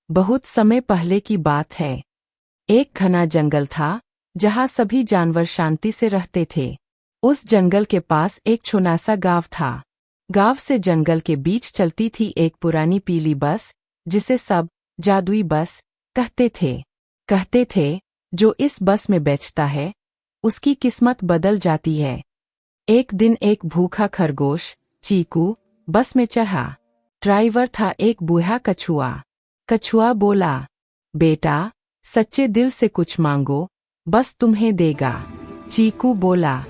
बहुत समय पहले की बात है। एक घना जंगल था जहाँ सभी जानवर शांति से रहते थे। उस जंगल के पास एक छोटा सा गांव था। गांव से जंगल के बीच चलती थी एक पुरानी पीली बस, जिसे सब जादुई बस कहते थे जो इस बस में बैठता है उसकी किस्मत बदल जाती है। एक दिन एक भूखा खरगोश चीकू बस में चढ़ा। ड्राइवर था एक बूढ़ा कछुआ। कछुआ बोला, बेटा सच्चे दिल से कुछ मांगो, बस तुम्हें देगा। चीकू बोला,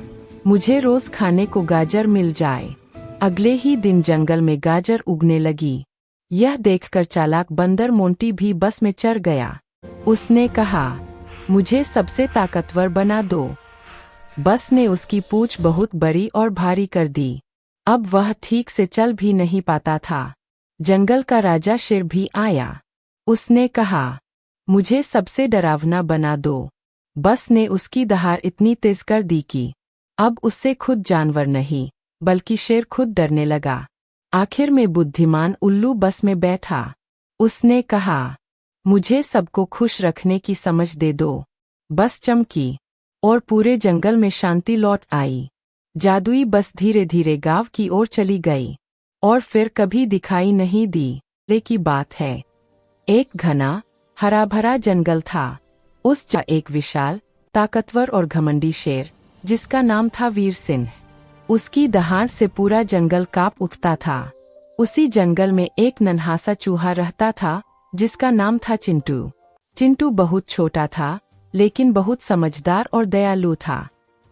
मुझे रोज खाने को गाजर मिल जाए। अगले ही दिन जंगल में गाजर उगने लगी। यह देखकर चालाक बंदर मोंटी भी बस में चढ़ गया। उसने कहा, मुझे सबसे ताकतवर बना दो। बस ने उसकी पूंछ बहुत बड़ी और भारी कर दी। अब वह ठीक से चल भी नहीं पाता था। जंगल का राजा शेर भी आया। उसने कहा, मुझे सबसे डरावना बना दो। बस ने उसकी दहाड़ इतनी तेज कर दी कि अब उससे खुद जानवर नहीं बल्कि शेर खुद डरने लगा। आखिर में बुद्धिमान उल्लू बस में बैठा। उसने कहा, मुझे सबको खुश रखने की समझ दे दो। बस चमकी और पूरे जंगल में शांति लौट आई। जादुई बस धीरे धीरे गांव की ओर चली गई और फिर कभी दिखाई नहीं दी। ले की बात है। एक घना हरा भरा जंगल था। उस जगह एक विशाल ताकतवर और घमंडी शेर जिसका नाम था वीर सिंह। उसकी दहाड़ से पूरा जंगल कांप उठता था। उसी जंगल में एक नन्हा सा चूहा रहता था जिसका नाम था चिंटू। चिंटू बहुत छोटा था लेकिन बहुत समझदार और दयालु था।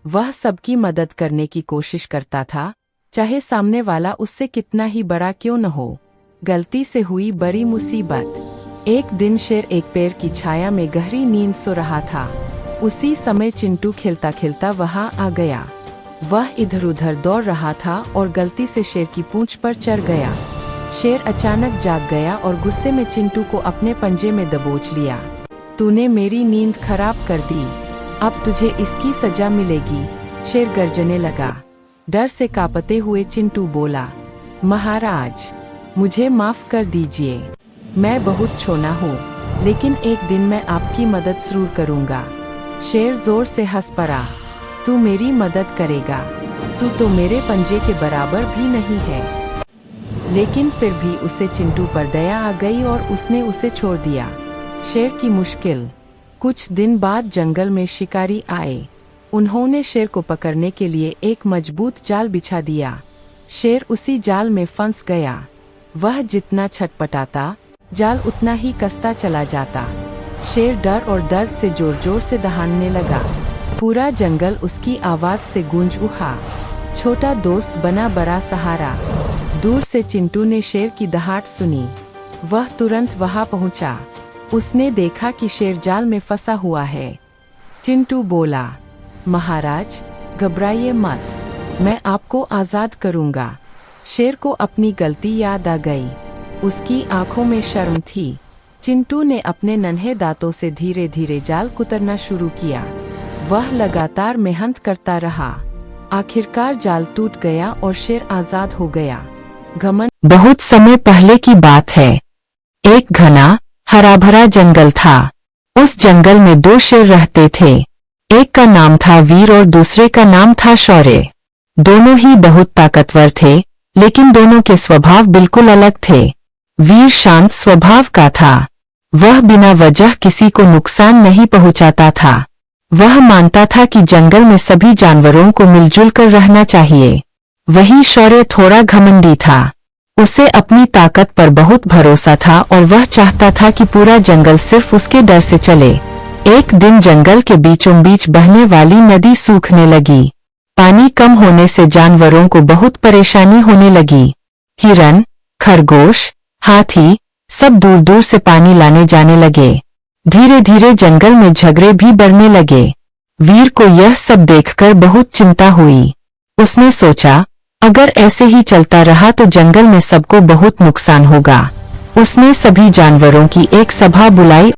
वह सबकी मदद करने की कोशिश करता था, चाहे सामने वाला उससे कितना ही बड़ा क्यों न हो। गलती से हुई बड़ी मुसीबत। एक दिन शेर एक पेड़ की छाया में गहरी नींद सो रहा था। उसी समय चिंटू खेलता खेलता वहां आ गया। वह इधर उधर दौड़ रहा था और गलती से शेर की पूंछ पर चढ़ गया। शेर अचानक जाग गया और गुस्से में चिंटू को अपने पंजे में दबोच लिया। तूने मेरी नींद खराब कर दी, अब तुझे इसकी सजा मिलेगी। शेर गर्जने लगा। डर से कांपते हुए चिंटू बोला, महाराज मुझे माफ कर दीजिए, मैं बहुत छोटा हूँ, लेकिन एक दिन मैं आपकी मदद जरूर करूँगा। शेर जोर से हंस पड़ा, तू मेरी मदद करेगा? तू तो मेरे पंजे के बराबर भी नहीं है। लेकिन फिर भी उसे चिंटू पर दया आ गई और उसने उसे छोड़ दिया। शेर की मुश्किल। कुछ दिन बाद जंगल में शिकारी आए। उन्होंने शेर को पकड़ने के लिए एक मजबूत जाल बिछा दिया। शेर उसी जाल में फंस गया। वह जितना छटपटाता जाल उतना ही कसता चला जाता। शेर डर और दर्द से जोर जोर से दहाड़ने लगा। पूरा जंगल उसकी आवाज से गूंज उठा। छोटा दोस्त बना बड़ा सहारा। दूर से चिंटू ने शेर की दहाड़ सुनी। वह तुरंत वहां पहुंचा। उसने देखा कि शेर जाल में फंसा हुआ है। चिंटू बोला, महाराज घबराइए मत, मैं आपको आजाद करूंगा। शेर को अपनी गलती याद आ गई। उसकी आंखों में शर्म थी। चिंटू ने अपने नन्हे दांतों से धीरे धीरे जाल कुतरना शुरू किया। वह लगातार मेहनत करता रहा। आखिरकार जाल टूट गया और शेर आजाद हो गया। घमंड। बहुत समय पहले की बात है। एक घना हरा भरा जंगल था। उस जंगल में दो शेर रहते थे। एक का नाम था वीर और दूसरे का नाम था शौर्य। दोनों ही बहुत ताकतवर थे, लेकिन दोनों के स्वभाव बिल्कुल अलग थे। वीर शांत स्वभाव का था। वह बिना वजह किसी को नुकसान नहीं पहुंचाता था। वह मानता था कि जंगल में सभी जानवरों को मिलजुल कर रहना चाहिए। वहीं शौर्य थोड़ा घमंडी था। उसे अपनी ताकत पर बहुत भरोसा था और वह चाहता था कि पूरा जंगल सिर्फ उसके डर से चले। एक दिन जंगल के बीचों बीच बहने वाली नदी सूखने लगी। पानी कम होने से जानवरों को बहुत परेशानी होने लगी। हिरन, खरगोश, हाथी सब दूर दूर से पानी लाने जाने लगे। धीरे धीरे जंगल में झगड़े भी बढ़ने लगे। वीर को यह सब देखकर बहुत चिंता हुई। उसने सोचा, अगर ऐसे ही चलता रहा तो जंगल में सबको बहुत नुकसान होगा। उसने सभी जानवरों की एक सभा बुलाई